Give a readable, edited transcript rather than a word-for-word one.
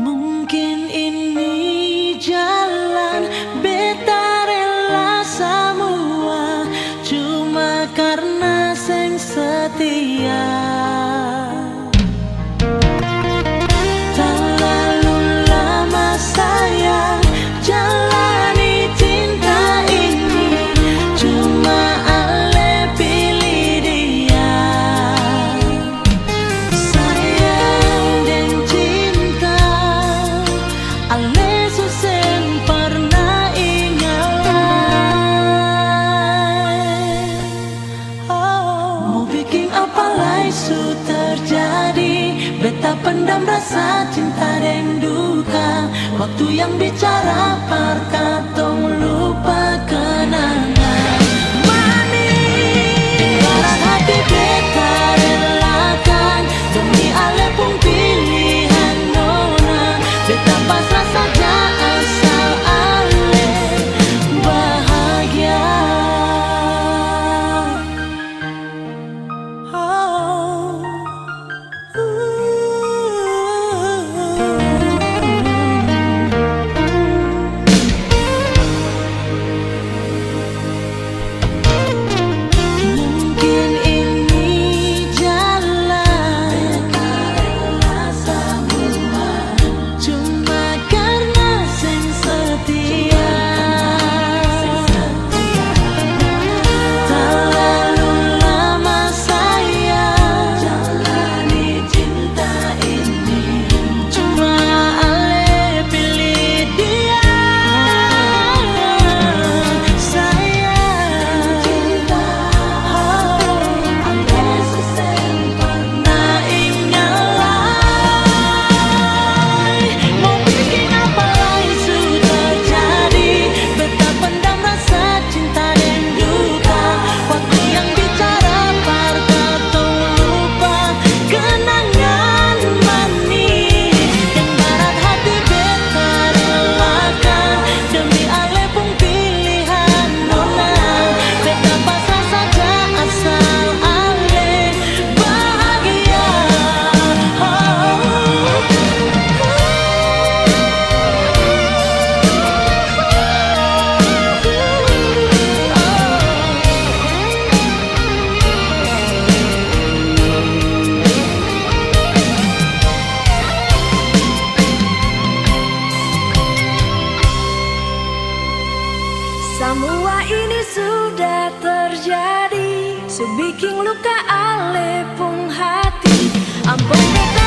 Mungkin ini jalan beta rela semua cuma karena sing setia. Terlalu lama saya jalani cinta ini cuma ale pilih dia. Sayang dan cinta ale susah pernah ingat. Mau bikin apa lagi su terjadi, beta pendam rasa cinta dan duka. Waktu yang bicara katong lupa kenangan manis. Ibarat hati beta relakan demi ale pun pilihan nona. Beta pasrah saja asal ale bahagia. Mungkin ini jalan cuma karena sing setia. Terlalu lama saya jalani cinta ini cuma ale pilih dia. Sayang cinta ale susah pernah ingat. Mau bikin apa lagi su terjadi, beta pendam rasa cinta dan duka. Waktu yang bicara katong lupa kenangan manis. Ibarat hati beta relakan demi ale pun pilihan nona. Beta pasrah saja asal ale bahagia. Semua ini sudah terjadi, sebikin luka ale pun hati. Ampun beta